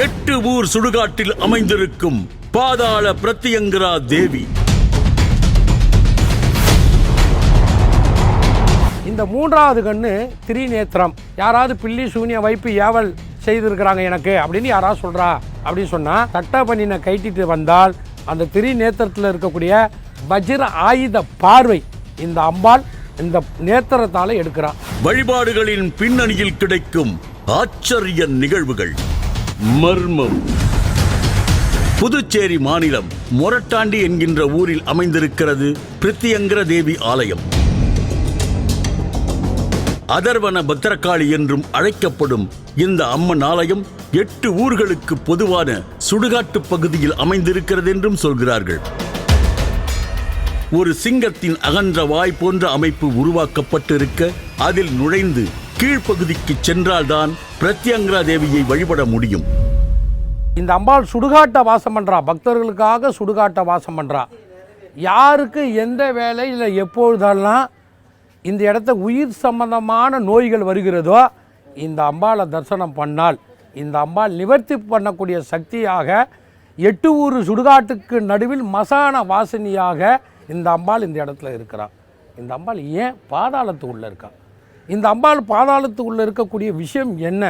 8 ஊர் சுடுகாட்டில் அமைந்திருக்கும் பாதாள பிரத்யங்கரா தேவி. இந்த மூன்றாவது கண்ணு திரிநேத்திரம். யாராவது பில்லி சூனிய வைப்பு ஏவல் செய்திருக்கிறாங்க எனக்கு அப்படின்னு யாராவது சொல்றா அப்படின்னு சொன்னா சட்ட பண்ணின கைட்டிட்டு வந்தால் அந்த திரிநேத்திரத்தில் இருக்கக்கூடிய வஜ்ர ஆயுத பார்வை இந்த அம்பாள் இந்த நேத்திரத்தால எடுக்கிறான். வழிபாடுகளின் பின்னணியில் கிடைக்கும் ஆச்சரிய நிகழ்வுகள். மர்மம். புதுச்சேரி மாநிலம் மொரட்டாண்டி என்கின்ற ஊரில் அமைந்திருக்கிறது பிரத்யங்கர தேவி ஆலயம். அதர்வன பத்திரகாளி என்றும் அழைக்கப்படும் இந்த அம்மன் ஆலயம் 8 ஊர்களுக்கு பொதுவான சுடுகாட்டு பகுதியில் அமைந்திருக்கிறது என்றும் சொல்கிறார்கள். ஒரு சிங்கத்தின் அகன்ற வாய் போன்ற அமைப்பு உருவாக்கப்பட்டிருக்க அதில் நுழைந்து கீழ்ப்பகுதிக்கு சென்றால்தான் பிரத்யங்கரா தேவியை வழிபட முடியும். இந்த அம்பாள் சுடுகாட்ட வாசம் பண்றா, பக்தர்களுக்காக சுடுகாட்ட வாசம் பண்றா. யாருக்கு எந்த வேலை இல்லை எப்பொழுதெல்லாம் இந்த இடத்த உயிர் சம்பந்தமான நோய்கள் வருகிறதோ இந்த அம்பாளை தரிசனம் பண்ணால் இந்த அம்பாள் நிவர்த்தி பண்ணக்கூடிய சக்தியாக 8 ஊர் சுடுகாட்டுக்கு நடுவில் மசான வாசனியாக இந்த அம்பாள் இந்த இடத்துல இருக்கிறாள். இந்த அம்பாள் ஏன் பாதாளத்து உள்ள இருக்கா? இந்த அம்பாள் பாதாளத்து உள்ள இருக்கக்கூடிய விஷயம் என்ன?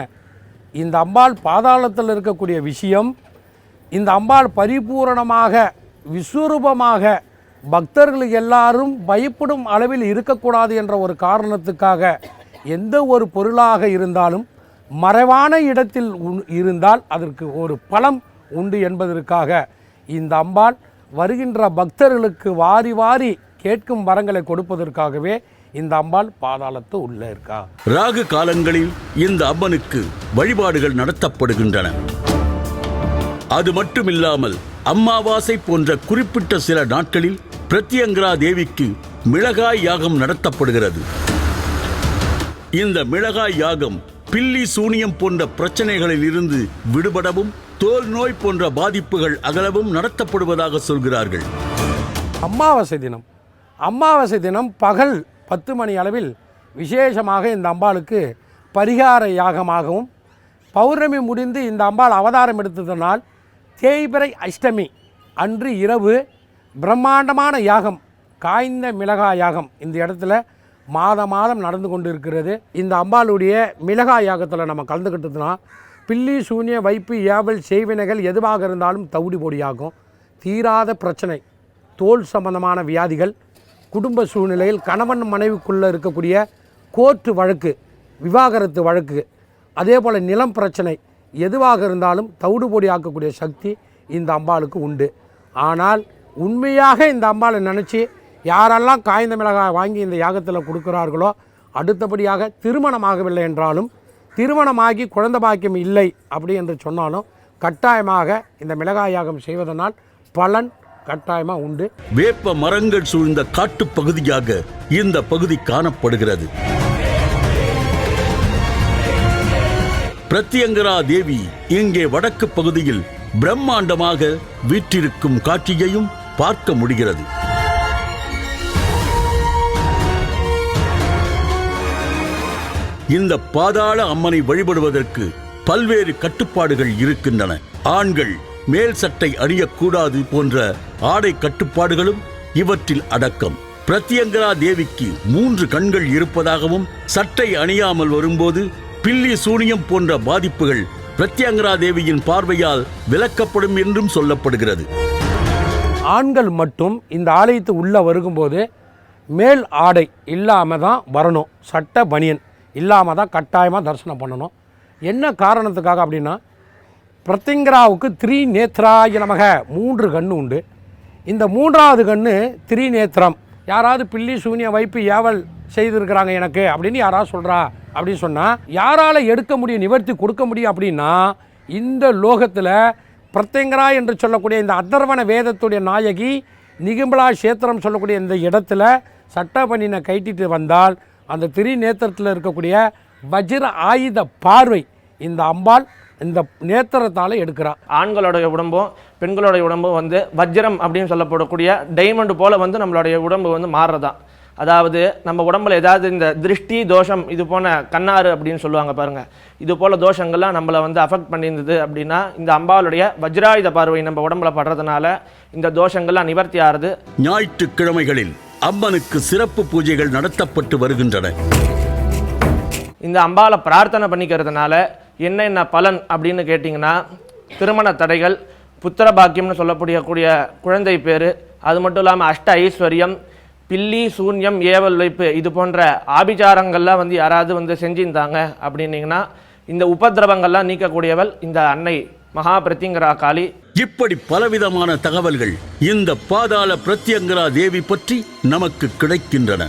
இந்த அம்பாள் பாதாளத்தில் இருக்கக்கூடிய விஷயம், இந்த அம்பாள் பரிபூரணமாக விஸ்வரூபமாக பக்தர்களுக்கு எல்லாரும் பயப்படும் அளவில் இருக்கக்கூடாது என்ற ஒரு காரணத்துக்காக எந்த ஒரு பொருளாக இருந்தாலும் மறைவான இடத்தில் இருந்தால் அதற்கு ஒரு பலம் உண்டு என்பதற்காக இந்த அம்பாள் வருகின்ற பக்தர்களுக்கு வாரி வாரி கேட்கும் வரங்களை கொடுப்பதற்காகவே இந்த அம்பாள் பாதாளத்து உள்ள இருக்கா. ராகு காலங்களில் இந்த அம்மனுக்கு வழிபாடுகள் நடத்தப்படுகின்றன. அது மட்டுமில்லாமல் அம்மாவாசை போன்ற குறிப்பிட்ட சில நாட்களில் பிரத்யங்கரா தேவிக்கு மிளகாய் யாகம் நடத்தப்படுகிறது. இந்த மிளகாய் யாகம் பில்லி சூனியம் போன்ற பிரச்சனைகளில் இருந்து விடுபடவும் தோல் நோய் போன்ற பாதிப்புகள் அகலவும் நடத்தப்படுவதாக சொல்கிறார்கள். அமாவாசை தினம் பகல் 10 மணி அளவில் விசேஷமாக இந்த அம்பாளுக்கு பரிகார யாகமாகவும், பௌர்ணமி முடிந்து இந்த அம்பாள் அவதாரம் எடுத்ததனால் தேய்பிறை அஷ்டமி அன்று இரவு பிரம்மாண்டமான யாகம், காய்ந்த மிளகாய் யாகம் இந்த இடத்துல மாதம் நடந்து கொண்டு இருக்கிறது. இந்த அம்பாளுடைய மிளகாய் யாகத்தில் நம்ம கலந்துக்கிட்டதுன்னா பில்லி சூனிய வைப்பு ஏவல் செய்வினைகள் எதுவாக இருந்தாலும் தவிடு பொடியாகும். தீராத பிரச்சனை, தோல் சம்பந்தமான வியாதிகள், குடும்ப சூழ்நிலையில் கணவன் மனைவிக்குள்ளே இருக்கக்கூடிய கோர்ட்டு வழக்கு, விவாகரத்து வழக்கு, அதே போல் நிலம் பிரச்சனை எதுவாக இருந்தாலும் தவிடு பொடி ஆக்கக்கூடிய சக்தி இந்த அம்பாளுக்கு உண்டு. ஆனால் உண்மையாக இந்த அம்பாளை நினச்சி யாரெல்லாம் காய்ந்த மிளகாய் வாங்கி இந்த யாகத்தில் கொடுக்குறார்களோ, அடுத்தபடியாக திருமணமாகவில்லை என்றாலும், திருமணமாகி குழந்தை பாக்கியம் இல்லை அப்படி என்று சொன்னாலும் கட்டாயமாக இந்த மிளகாய் யாகம் செய்வதனால் பலன் கட்டாயமாக உண்டு. வேப்ப மரங்கள் சூழ்ந்த காட்டு பகுதியாக இந்த பகுதி காணப்படுகிறது. பிரத்யங்கரா தேவி இங்கே வடக்கு பகுதியில் பிரம்மாண்டமாக வீற்றிருக்கும் காட்சியையும் பார்க்க முடிகிறது. இந்த பாதாள அம்மனை வழிபடுவதற்கு பல்வேறு கட்டுப்பாடுகள் இருக்கின்றன. ஆண்கள் மேல் சட்டை அணியக்கூடாது போன்ற ஆடை கட்டுப்பாடுகளும் இவற்றில் அடக்கம். பிரத்யங்கரா தேவிக்கு 3 கண்கள் இருப்பதாகவும், சட்டை அணியாமல் வரும்போது பில்லி சூனியம் போன்ற பாதிப்புகள் பிரத்யங்கரா தேவியின் பார்வையால் விலக்கப்படும் என்றும் சொல்லப்படுகிறது. ஆண்கள் மட்டும் இந்த ஆலயத்து உள்ளே வருகும்போது மேல் ஆடை இல்லாமல் தான் வரணும். சட்டை பனியன் இல்லாமல் தான் கட்டாயமாக தரிசனம் பண்ணணும். என்ன காரணத்துக்காக அப்படின்னா, பிரத்யங்கராவுக்கு திரிநேத்ராய நமக 3 கண்ணு உண்டு. இந்த 3வது கண்ணு திரிநேத்திரம். யாராவது பில்லி சூனிய வைப்பு ஏவல் செய்திருக்கிறாங்க எனக்கு அப்படின்னு யாராவது சொல்கிறா அப்படின்னு சொன்னால் யாரால் எடுக்க முடியும், நிவர்த்தி கொடுக்க முடியும் அப்படின்னா இந்த லோகத்தில் பிரத்யங்கரா என்று சொல்லக்கூடிய இந்த அதர்வன வேதத்துடைய நாயகி நிகும்பலா கஷேத்திரம் சொல்லக்கூடிய இந்த இடத்துல சட்ட பண்ணின கைட்டிட்டு வந்தால் அந்த திரிநேத்திரத்தில் இருக்கக்கூடிய வஜ்ர ஆயுத பார்வை இந்த அம்பாள் இந்த நேத்திரத்தால் எடுக்கிறார். ஆண்களுடைய உடம்பும் பெண்களுடைய உடம்பும் வந்து வஜ்ரம் அப்படின்னு சொல்லப்படக்கூடிய டைமண்ட் போல் வந்து நம்மளுடைய உடம்பு வந்து மாறுறதான். அதாவது நம்ம உடம்புல ஏதாவது இந்த திருஷ்டி தோஷம் இது போன கண்ணாறு அப்படின்னு சொல்லுவாங்க பாருங்க, இது போல தோஷங்கள்லாம் நம்மளை வந்து அஃபெக்ட் பண்ணியிருந்தது அப்படின்னா இந்த அம்பாளுடைய வஜ்ராயுத பார்வை நம்ம உடம்புல படுறதுனால இந்த தோஷங்கள்லாம் நிவர்த்தி ஆறுது. ஞாயிற்றுக்கிழமைகளில் அம்மனுக்கு சிறப்பு பூஜைகள் நடத்தப்பட்டு வருகின்றன. இந்த அம்பாளை பிரார்த்தனை பண்ணிக்கிறதுனால என்ன பலன் அப்படின்னு கேட்டிங்கன்னா, திருமண தடைகள், புத்திர பாக்கியம்னு சொல்லக்கூடிய குழந்தை பேர், அது மட்டும் இல்லாமல் அஷ்ட ஐஸ்வர்யம், பில்லி சூன்யம் ஏவல் வைப்பு இது போன்ற ஆபிச்சாரங்கள்லாம் வந்து யாராவது வந்து செஞ்சிருந்தாங்க அப்படின்னீங்கன்னா இந்த உபதிரவங்கள்லாம் நீக்கக்கூடியவள் இந்த அன்னை மகா பிரத்யங்கரா காளி. இப்படி பலவிதமான தகவல்கள் இந்த பாதாள பிரத்யங்கரா தேவி பற்றி நமக்கு கிடைக்கின்றன.